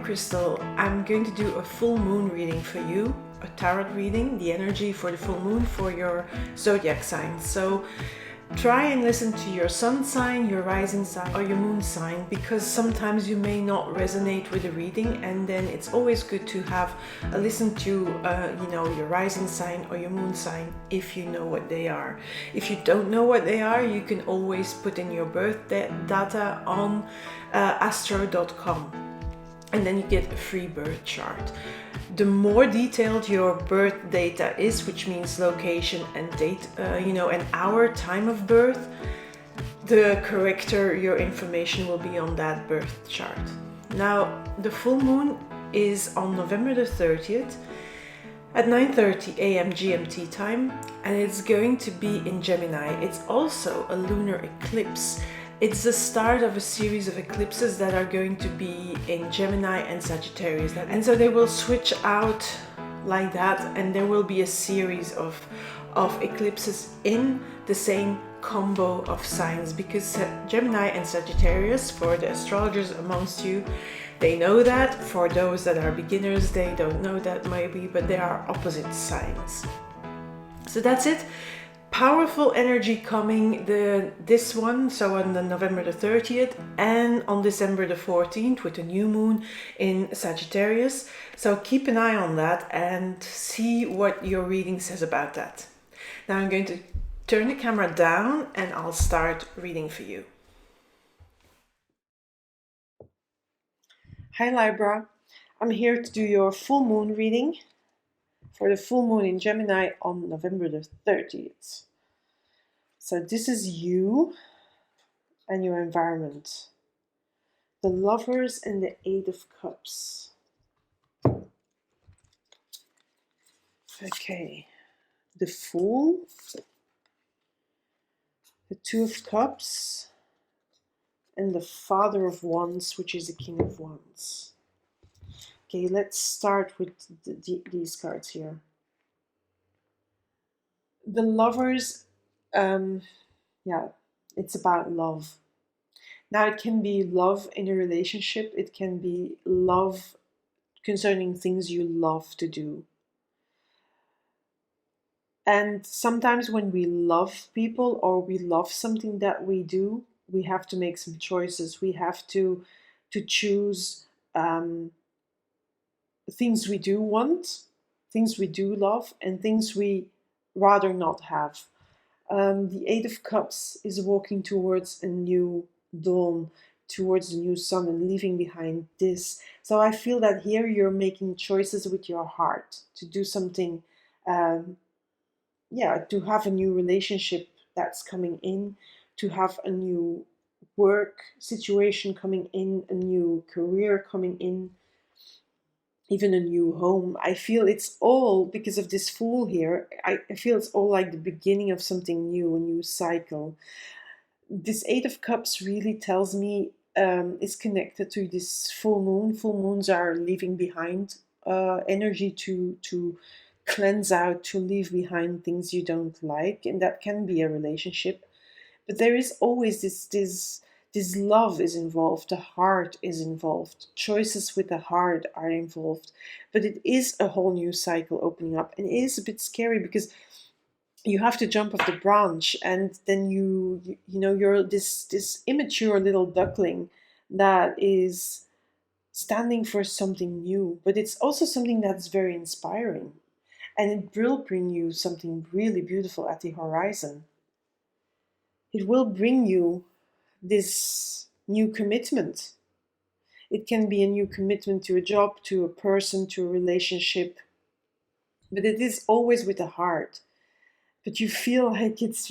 Christel. I'm going to do a full moon reading for you, a tarot reading, the energy for the full moon for your zodiac sign. So try and listen to your sun sign, your rising sign, or your moon sign, because sometimes you may not resonate with the reading, and then it's always good to have a listen to your rising sign or your moon sign if you know what they are. If you don't know what they are, you can always put in your birth data on astro.com, and then you get a free birth chart. The more detailed your birth data is, which means location and date, an hour, time of birth, the correcter your information will be on that birth chart. Now, the full moon is on November the 30th at 9:30 a.m. GMT time, and it's going to be in Gemini. It's also a lunar eclipse. It's the start of a series of eclipses that are going to be in Gemini and Sagittarius. And so they will switch out like that, and there will be a series of eclipses in the same combo of signs, because Gemini and Sagittarius, for the astrologers amongst you, they know that. For those that are beginners, they don't know that maybe, but they are opposite signs. So that's it. Powerful energy coming this one, so on the November the 30th and on December the 14th with a new moon in Sagittarius. So keep an eye on that and see what your reading says about that. Now I'm going to turn the camera down and I'll start reading for you. Hi Libra, I'm here to do your full moon reading for the full moon in Gemini on November the 30th. So this is you and your environment. The Lovers and the Eight of Cups. Okay. The Fool. The Two of Cups. And the Father of Wands, which is the King of Wands. Okay, let's start with these cards here. The Lovers, it's about love. Now, it can be love in a relationship. It can be love concerning things you love to do. And sometimes when we love people or we love something that we do, we have to make some choices. We have to choose things we do want, things we do love, and things we rather not have. The Eight of Cups is walking towards a new dawn, towards the new sun, and leaving behind this. So I feel that here you're making choices with your heart to do something, to have a new relationship that's coming in, to have a new work situation coming in, a new career coming in, even a new home. I feel it's all, because of this Fool here, I feel it's all like the beginning of something new, a new cycle. This Eight of Cups really tells me is connected to this full moon. Full moons are leaving behind energy to cleanse out, to leave behind things you don't like, and that can be a relationship. But there is always this love is involved, the heart is involved, choices with the heart are involved. But it is a whole new cycle opening up, and it is a bit scary because you have to jump off the branch, and then you're this immature little duckling that is standing for something new. But it's also something that's very inspiring, and it will bring you something really beautiful at the horizon. It will bring you this new commitment. It can be a new commitment to a job, to a person, to a relationship, but it is always with the heart. But you feel like it's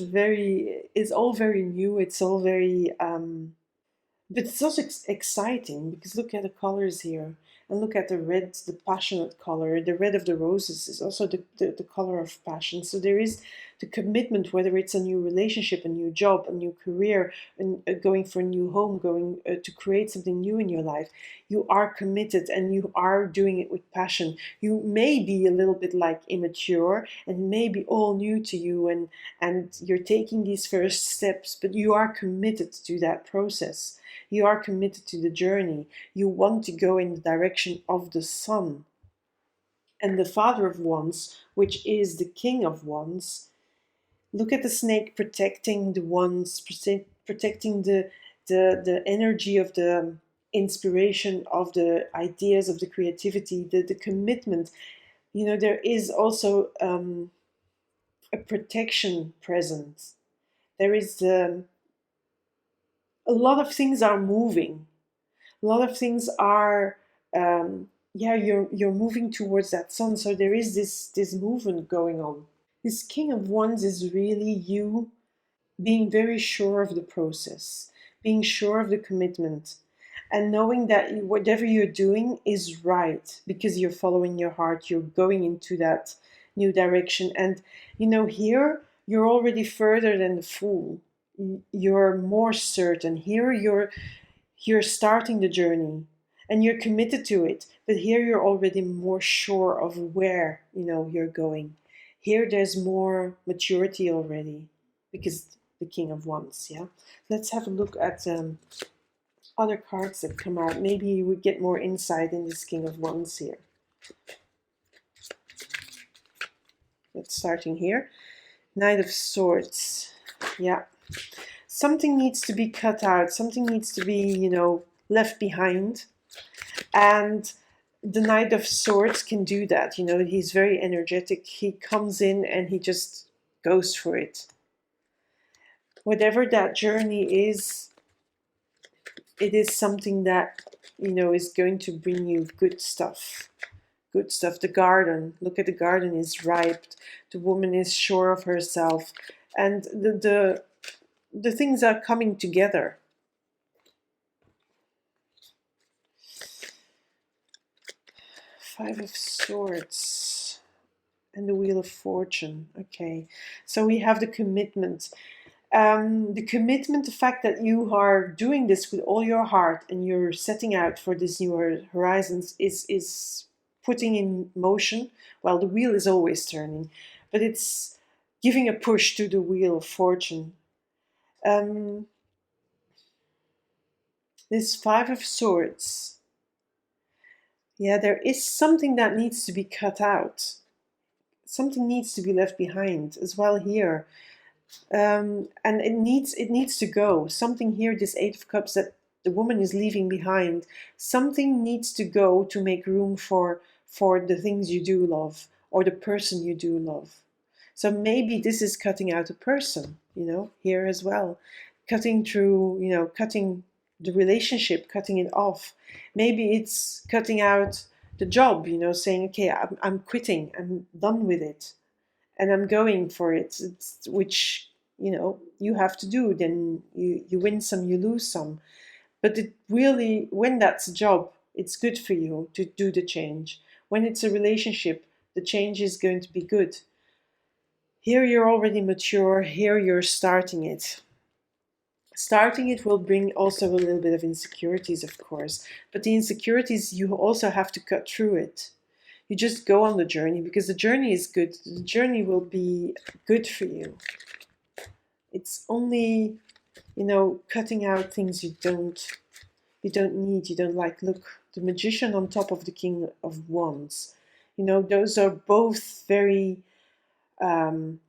all very new, it's all very, but it's also exciting, because look at the colors here. And look at the red, the passionate color. The red of the roses is also the color of passion. So there is the commitment, whether it's a new relationship, a new job, a new career, and going for a new home, going to create something new in your life. You are committed and you are doing it with passion. You may be a little bit like immature and maybe all new to you, and you're taking these first steps, but you are committed to that process. You are committed to the journey. You want to go in the direction direction of the sun. And the Father of Wands, which is the King of Wands, look at the snake protecting the wands, protecting the energy of the inspiration, of the ideas, of the creativity, the commitment. You know, there is also a protection present. There is a lot of things are moving. A lot of things are yeah, you're moving towards that sun. So there is this movement going on. This King of Wands is really you being very sure of the process, being sure of the commitment, and knowing that whatever you're doing is right because you're following your heart, you're going into that new direction. And you know, here you're already further than the Fool. You're more certain. Here you're starting the journey and you're committed to it, but here you're already more sure of where, you know, you're going. Here there's more maturity already because the King of Wands. Yeah, let's have a look at other cards that come out. Maybe you would get more insight in this King of Wands here. Let's starting here. Knight of Swords. Yeah, something needs to be cut out, something needs to be, you know, left behind. And the Knight of Swords can do that. You know, he's very energetic. He comes in and he just goes for it. Whatever that journey is, it is something that, you know, is going to bring you good stuff. Good stuff. The garden, look at the garden is ripe. The woman is sure of herself. And the things are coming together. Five of Swords and the Wheel of Fortune. Okay, so we have the commitment. The fact that you are doing this with all your heart and you're setting out for these new horizons is putting in motion. Well, the wheel is always turning, but it's giving a push to the Wheel of Fortune. This Five of Swords. Yeah, there is something that needs to be cut out. Something needs to be left behind as well here. And it needs to go. Something here, this Eight of Cups that the woman is leaving behind. Something needs to go to make room for the things you do love or the person you do love. So maybe this is cutting out a person, you know, here as well. Cutting through, you know, cutting the relationship, cutting it off. Maybe it's cutting out the job, you know, saying, okay, I'm quitting, I'm done with it, and I'm going for it, which, you know, you have to do. Then you win some, you lose some. But it really, when that's a job, it's good for you to do the change. When it's a relationship, the change is going to be good. Here you're already mature, here you're starting it. Starting it will bring also a little bit of insecurities, of course, but the insecurities, you also have to cut through it. You just go on the journey because the journey is good. The journey will be good for you. It's only, you know, cutting out things you don't need, you don't like. Look, the Magician on top of the King of Wands. You know, those are both very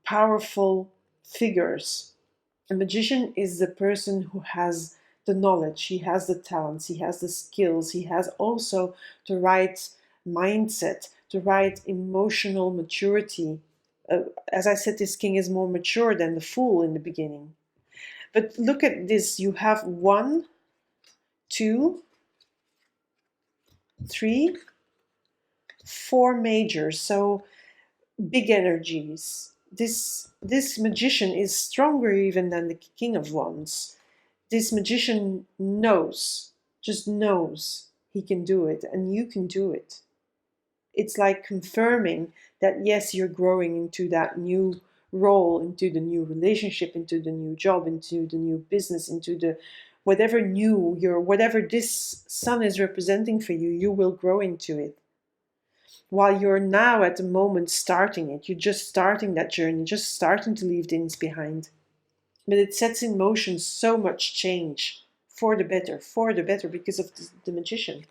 powerful figures. A magician is the person who has the knowledge, he has the talents, he has the skills, he has also the right mindset, the right emotional maturity. As I said, this king is more mature than the Fool in the beginning. But look at this, you have 1, 2, 3, 4 majors, so big energies. This magician is stronger even than the King of Wands. This magician knows, just knows he can do it, and you can do it. It's like confirming that yes, you're growing into that new role, into the new relationship, into the new job, into the new business, into the whatever new whatever this sun is representing for you, you will grow into it. While you're now at the moment starting it, you're just starting that journey, just starting to leave things behind. But it sets in motion so much change for the better, because of the magician.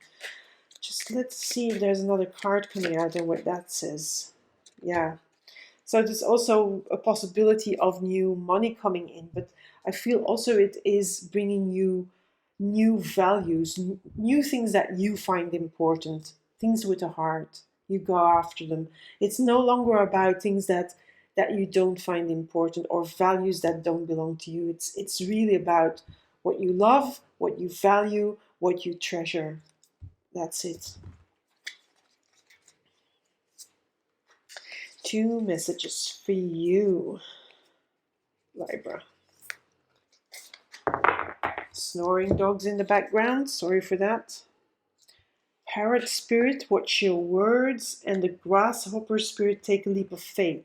Just let's see if there's another card coming out and what that says. Yeah. So there's also a possibility of new money coming in, but I feel also it is bringing you new values, new things that you find important, things with a heart. You go after them. It's no longer about things that you don't find important or values that don't belong to you. It's really about what you love, what you value, what you treasure. That's it. 2 messages for you, Libra. Snoring dogs in the background, sorry for that. Parrot spirit, watch your words, and the grasshopper spirit, take a leap of faith.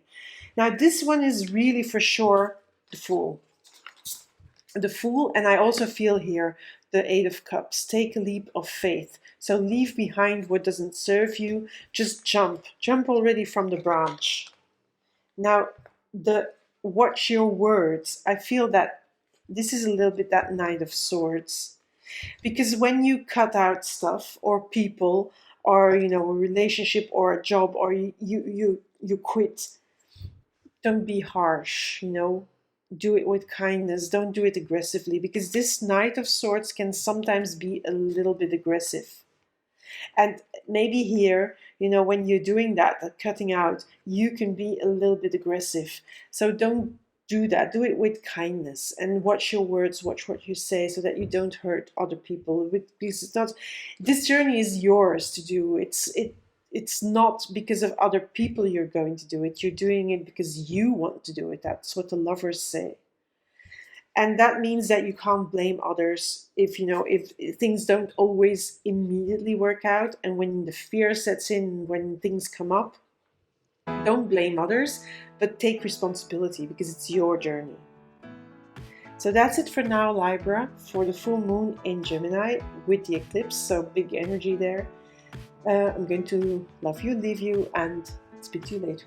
Now this one is really for sure the Fool. The Fool, and I also feel here the 8 of Cups. Take a leap of faith. So leave behind what doesn't serve you. Just jump. Jump already from the branch. Now, the watch your words. I feel that this is a little bit that Knight of Swords. Because when you cut out stuff or people or, you know, a relationship or a job or you quit, don't be harsh, you know. Do it with kindness. Don't do it aggressively, because this Knight of Swords can sometimes be a little bit aggressive. And maybe here, you know, when you're doing that cutting out, you can be a little bit aggressive. So don't do that. Do it with kindness and watch your words, watch what you say, so that you don't hurt other people. Because it's not, this journey is yours to do. It's not because of other people you're going to do it. You're doing it because you want to do it. That's what the Lovers say. And that means that you can't blame others if, you know, if things don't always immediately work out, and when the fear sets in, when things come up, don't blame others, but take responsibility, because it's your journey. So that's it for now, Libra, for the full moon in Gemini with the eclipse, so big energy there. I'm going to love you, leave you, and speak to you later.